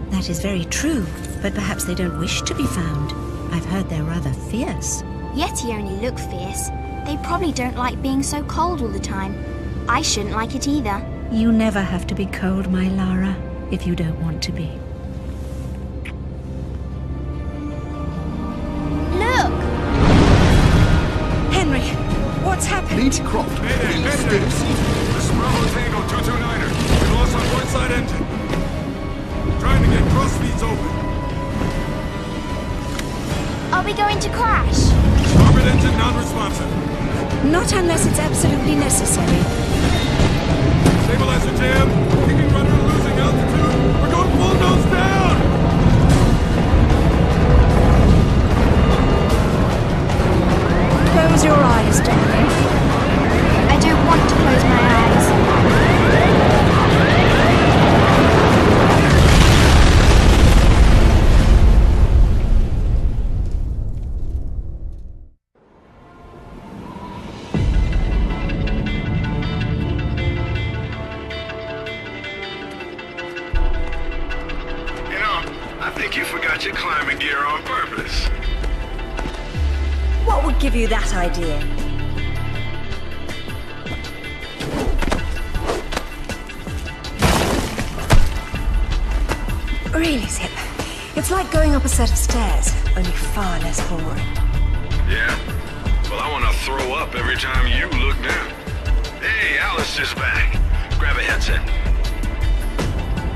That is very true, but perhaps they don't wish to be found. I've heard they're rather fierce. Yeti only look fierce. They probably don't like being so cold all the time. I shouldn't like it either. You never have to be cold, my Lara, if you don't want to be. Look! Henry, what's happened? Lead Croft. Mayday, mayday! This is Bravo Tango 229er. We lost our port side engine. Trying to get cross feeds open. Are we going to crash? Starboard engine non-responsive. Not unless it's absolutely necessary. Stabilizer jam. Kicking rudder, losing altitude. We're going full nose down! Close your eyes, darling. I don't want to close my eyes. I think you forgot your climbing gear on purpose. What would give you that idea? Really, Zip. It's like going up a set of stairs, only far less boring. Yeah? Well, I want to throw up every time you look down. Hey, Alice is back. Grab a headset.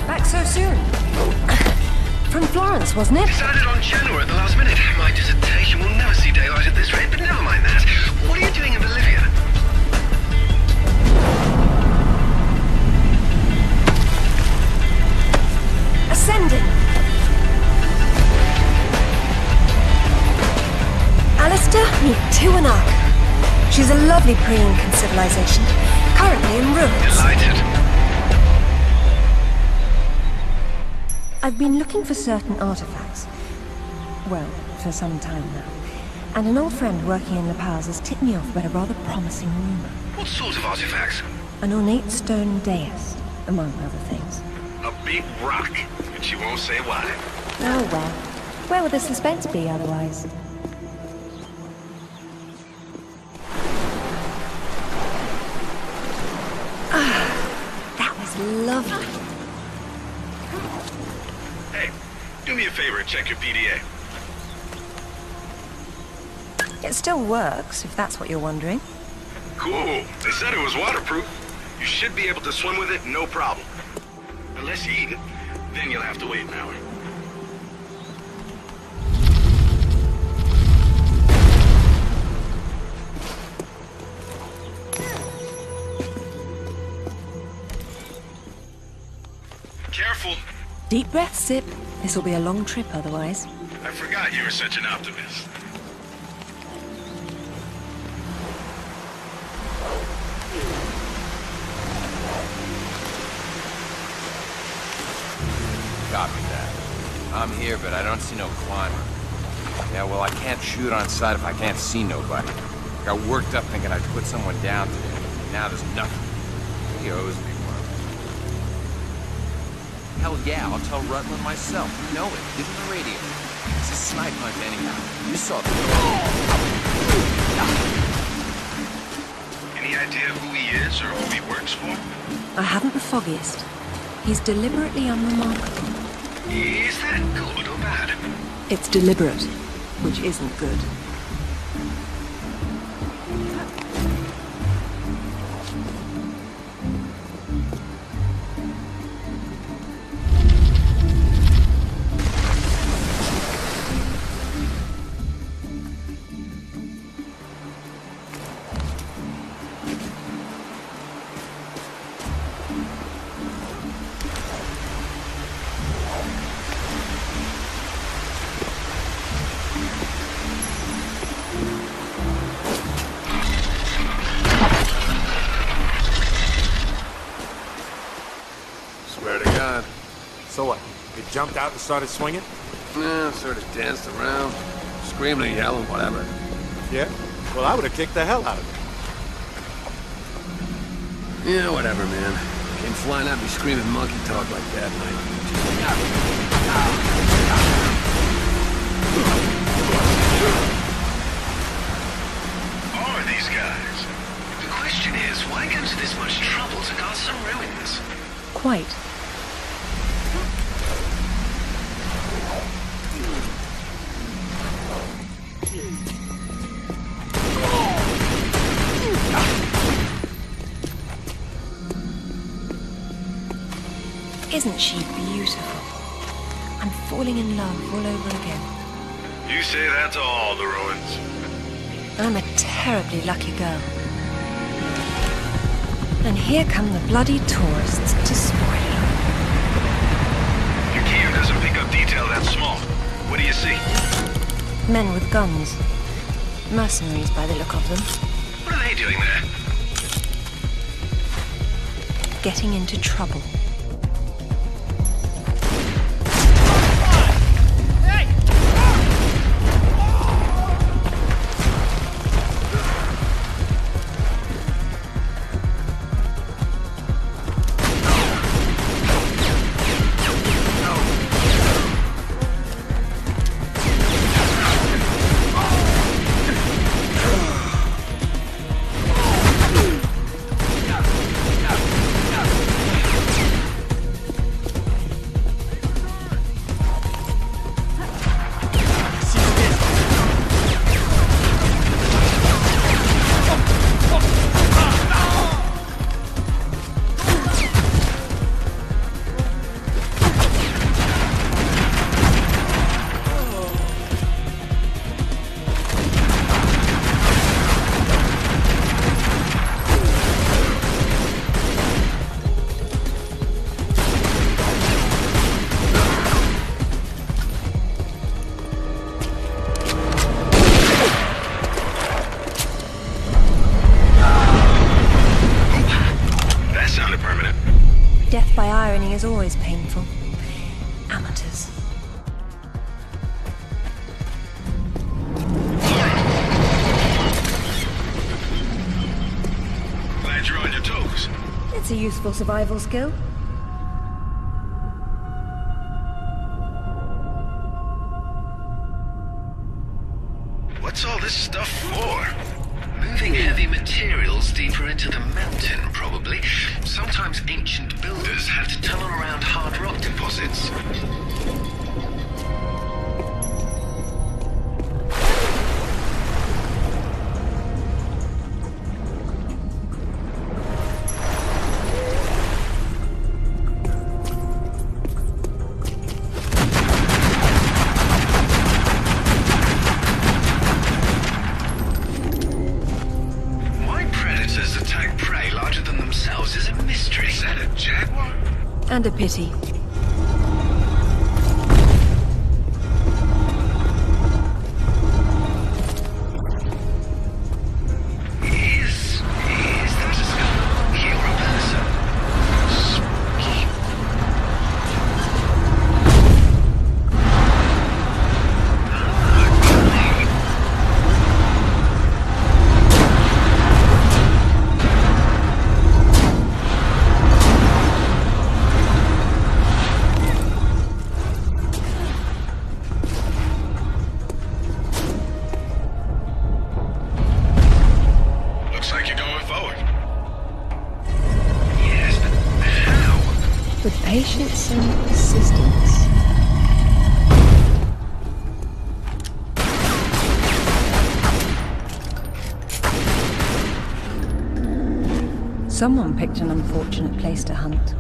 Back so soon? From Florence, wasn't it? Decided on Genoa at the last minute. My dissertation will never see daylight at this rate, but never mind that. What are you doing in Bolivia? Ascending. Alistair, meet Tuanak. She's a lovely pre-Incan civilization, currently in ruins. Delighted. I've been looking for certain artifacts. Well, for some time now. And an old friend working in La Paz has tipped me off about a rather promising rumor. What sort of artifacts? An ornate stone dais, among other things. A big rock, and she won't say why. Oh well. Where would the suspense be otherwise? That was lovely. Hey, do me a favor and check your PDA. It still works, if that's what you're wondering. Cool. They said it was waterproof. You should be able to swim with it, no problem. Unless you eat it, then you'll have to wait an hour. Careful. Deep breath, Sip. This'll be a long trip otherwise. I forgot you were such an optimist. Copy that. I'm here, but I don't see no climber. Yeah, well, I can't shoot on sight if I can't see nobody. Got worked up thinking I'd put someone down today. Now there's nothing. He owes me one. Hell yeah, I'll tell Rutland myself. You know it. Give him the radio. It's a snipe hunt anyhow. You saw the... Any idea who he is or who he works for? I haven't the foggiest. He's deliberately unremarkable. Is that good or bad? It's deliberate, which isn't good. So what? You jumped out and started swinging? Yeah, sort of danced around, screaming, yelling, whatever. Yeah? Well, I would have kicked the hell out of it. Yeah, whatever, man. Came flying at me screaming monkey talk like that, and I... Isn't she beautiful? I'm falling in love all over again. You say that to all the ruins. I'm a terribly lucky girl. And here come the bloody tourists to spoil it all. Your cam doesn't pick up detail that small. What do you see? Men with guns. Mercenaries by the look of them. What are they doing there? Getting into trouble. Death by irony is always painful. Amateurs. Glad you're on your toes. It's a useful survival skill. What's all this stuff for? Moving heavy materials deeper into the mountain, probably. Sometimes ancient builders had to tunnel around hard rock deposits. Attack prey larger than themselves is a mystery. Is that a jaguar? And a pity. Is that a skull? You're a person. Spooky. Looks like you're going forward. Yes, but how? With patience and persistence. Someone picked an unfortunate place to hunt.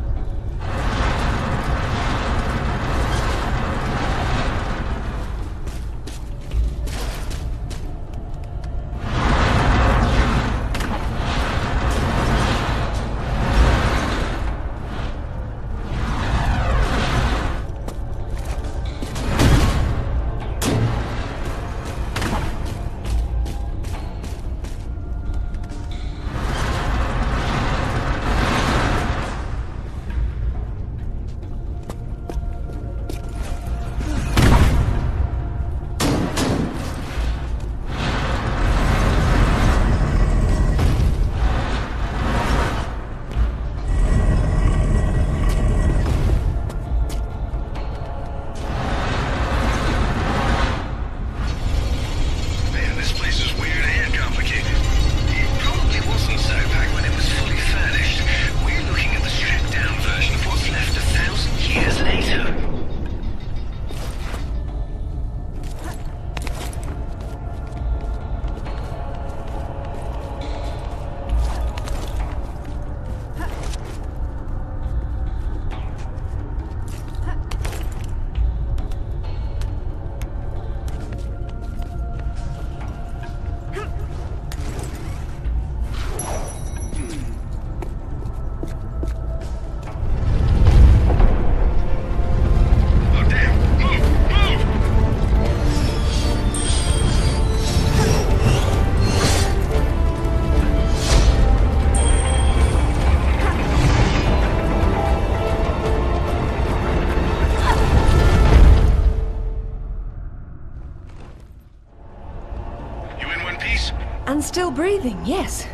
still breathing, yes.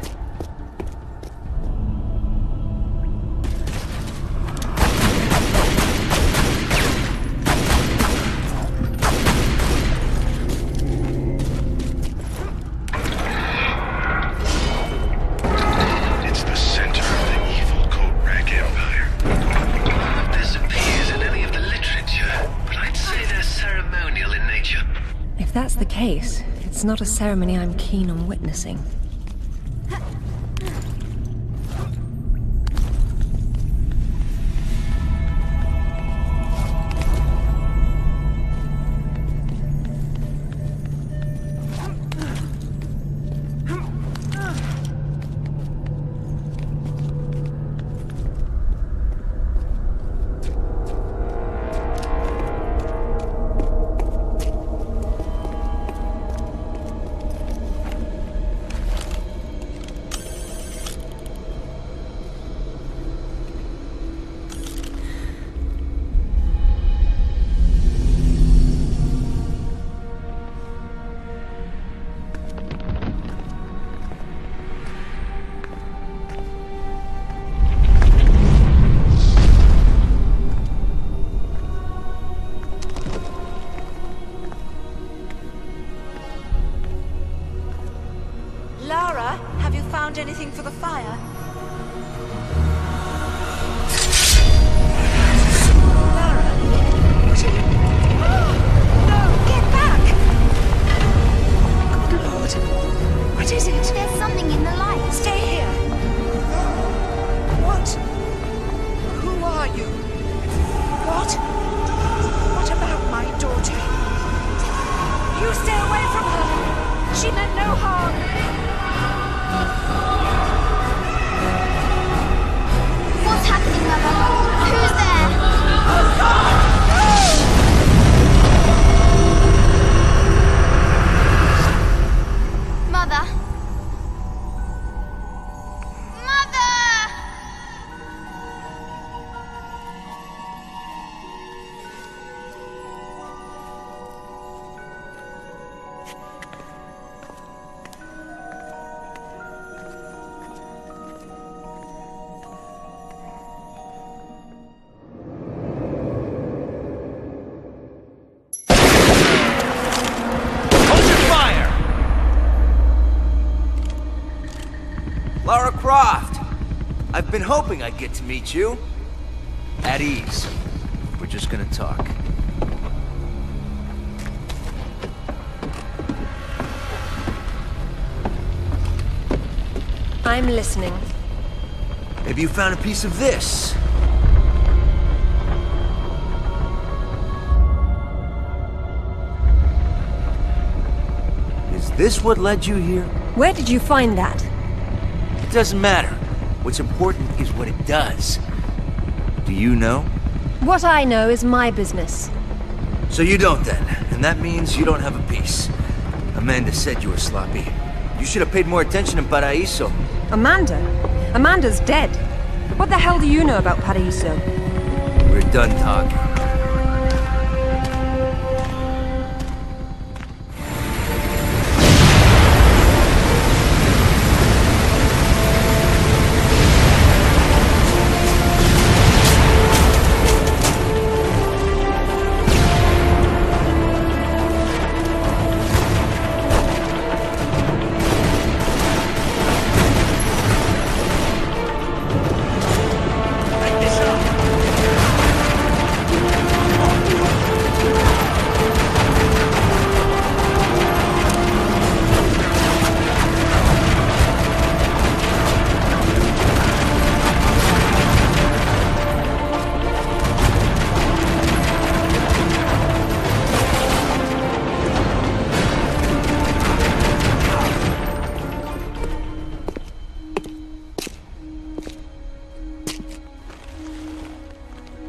It's the center of the evil Coat-Rack Empire. None of this appears in any of the literature, but I'd say they're ceremonial in nature. If that's the case, it's not a ceremony I'm keen on witnessing. Lara, have you found anything for the fire? Lara? What are you... No, get back! Good Lord. What is it? There's something in the light. Stay here. What? Who are you? What? What about my daughter? You stay away from her! She meant no harm! What's happening, Mother? Who's there? Oh God! Mother? Mother! Lara Croft! I've been hoping I'd get to meet you. At ease. We're just gonna talk. I'm listening. Maybe you found a piece of this. Is this what led you here? Where did you find that? It doesn't matter. What's important is what it does. Do you know? What I know is my business. So you don't then, and that means you don't have a piece. Amanda said you were sloppy. You should have paid more attention in Paraíso. Amanda? Amanda's dead. What the hell do you know about Paraíso? We're done talking.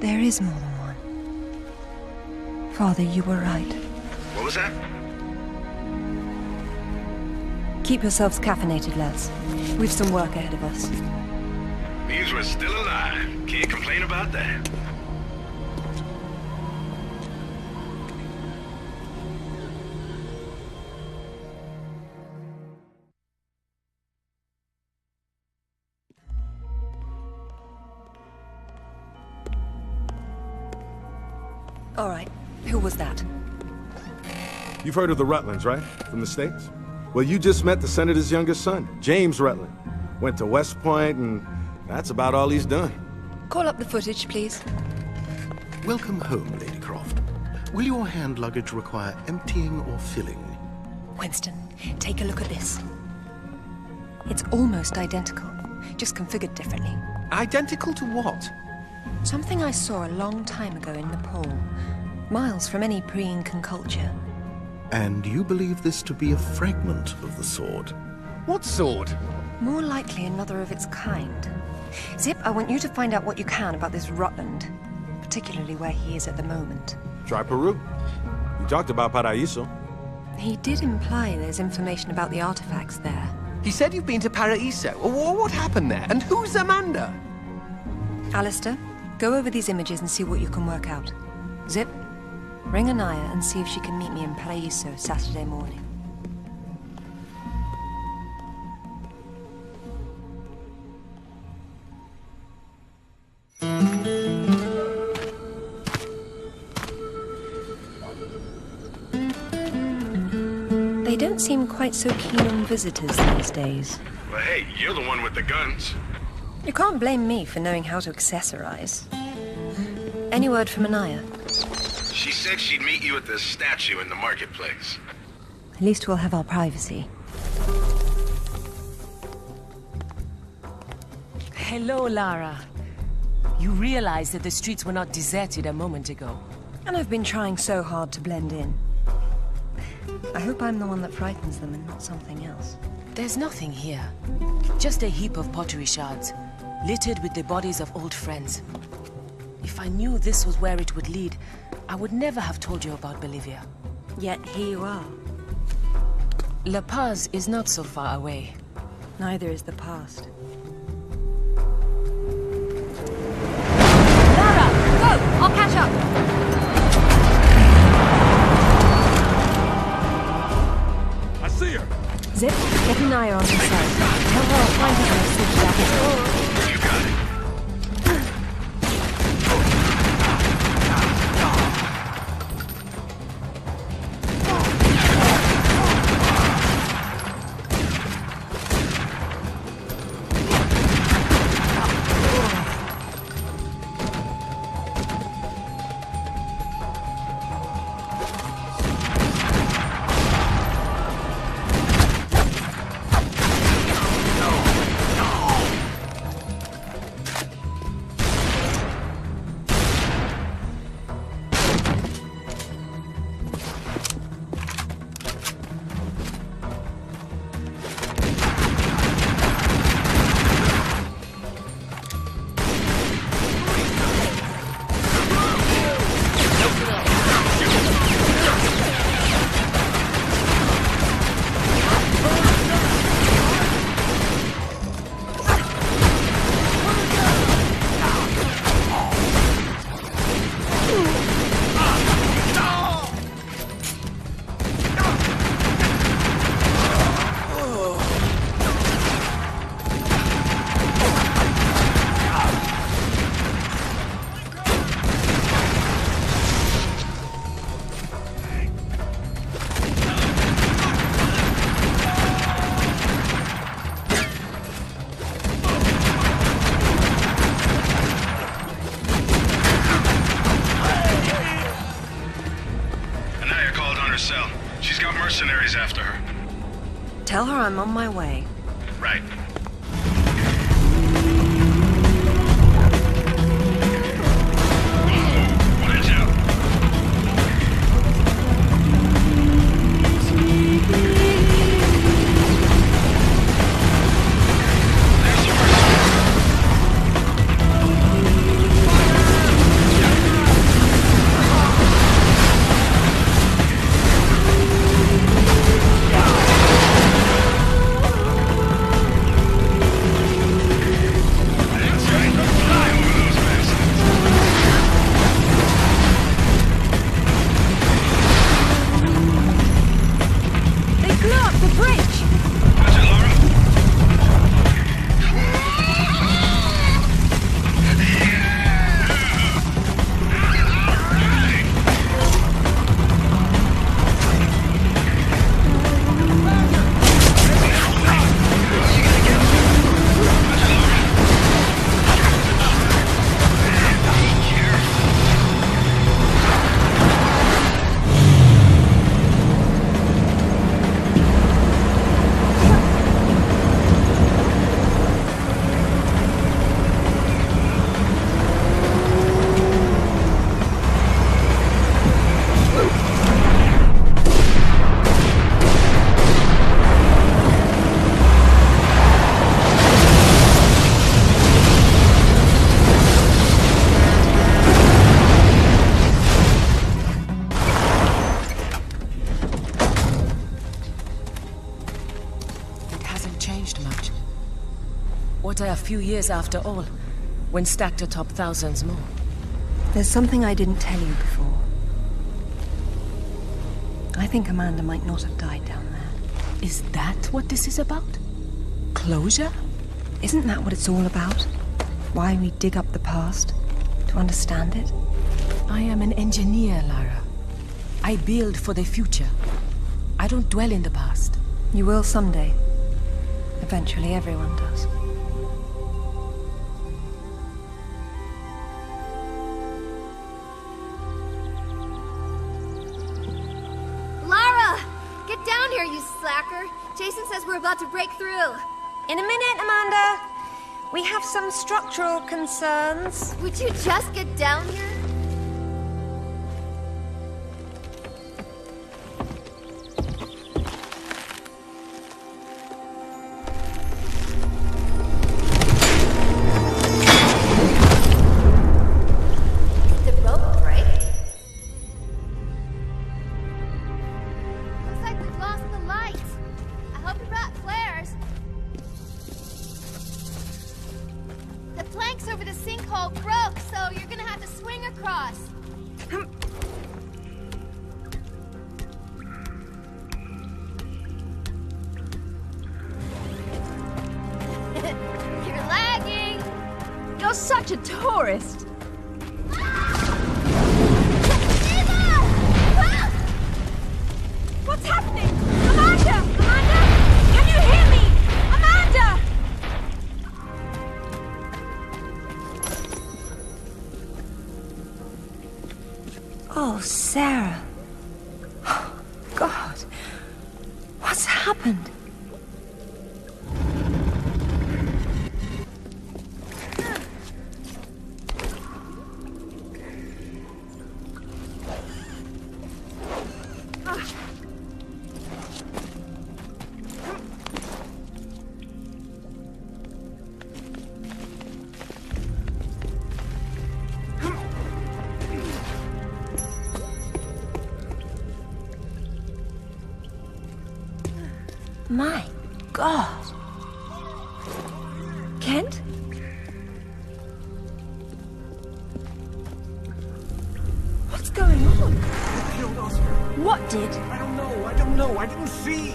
There is more than one. Father, you were right. What was that? Keep yourselves caffeinated, lads. We've some work ahead of us. Means we're still alive. Can't complain about that. All right. Who was that? You've heard of the Rutlands, right? From the States? Well, you just met the senator's youngest son, James Rutland. Went to West Point, and that's about all he's done. Call up the footage, please. Welcome home, Lady Croft. Will your hand luggage require emptying or filling? Winston, take a look at this. It's almost identical, just configured differently. Identical to what? Something I saw a long time ago in Nepal, miles from any pre-Incan culture. And you believe this to be a fragment of the sword? What sword? More likely another of its kind. Zip, I want you to find out what you can about this Rutland, particularly where he is at the moment. Try Peru. You talked about Paraíso. He did imply there's information about the artifacts there. He said you've been to Paraíso. What happened there? And who's Amanda? Alistair, go over these images and see what you can work out. Zip, ring Anaya and see if she can meet me in Paraíso Saturday morning. They don't seem quite so keen on visitors these days. Well, hey, you're the one with the guns. You can't blame me for knowing how to accessorize. Any word from Anaya? She said she'd meet you at the statue in the marketplace. At least we'll have our privacy. Hello, Lara. You realize that the streets were not deserted a moment ago. And I've been trying so hard to blend in. I hope I'm the one that frightens them and not something else. There's nothing here. Just a heap of pottery shards, littered with the bodies of old friends. If I knew this was where it would lead, I would never have told you about Bolivia. Yet here you are. La Paz is not so far away. Neither is the past. Lara, go! I'll catch up! I see her! Zip, get Anaya on her side. Tell her I'll find her when I switch jackets. You got it. She's got mercenaries after her. Tell her I'm on my way. Right. Watch out. What are a few years after all, when stacked atop thousands more? There's something I didn't tell you before. I think Amanda might not have died down there. Is that what this is about? Closure? Isn't that what it's all about? Why we dig up the past? To understand it? I am an engineer, Lara. I build for the future. I don't dwell in the past. You will someday. Eventually, everyone does. Lara! Get down here, you slacker! Jason says we're about to break through. In a minute, Amanda. We have some structural concerns. Would you just get down here? You're such a tourist. What's happening? Amanda! Amanda! Can you hear me? Amanda! Oh, Sarah. God. What's happened? My God. Kent? What's going on? Killed Oscar. What did? I don't know. I didn't see.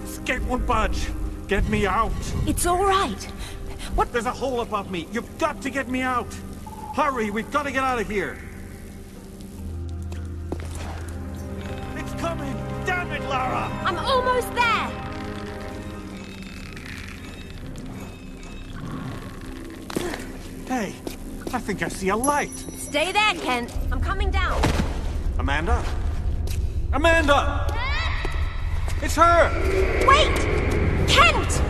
Skate won't budge. Get me out. It's all right. What? There's a hole above me. You've got to get me out. Hurry, we've got to get out of here. It's coming. Damn it, Lara. I'm almost there. Hey, I think I see a light. Stay there, Kent. I'm coming down. Amanda? Amanda! It's her! Wait! Kent!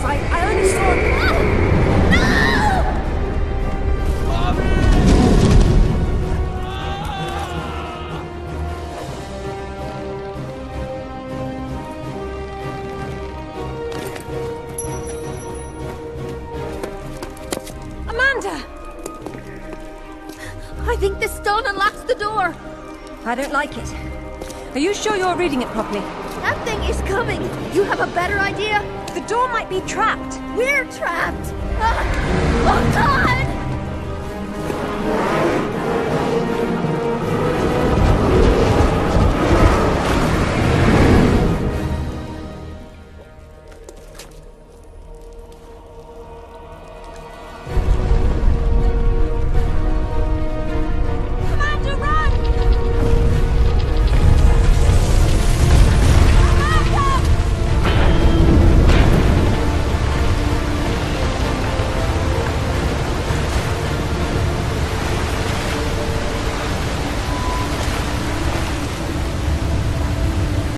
I only saw... No! Amanda! I think this stone unlocks the door. I don't like it. Are you sure you're reading it properly? That thing is coming. You have a better idea? The door might be trapped. We're trapped. Oh, God!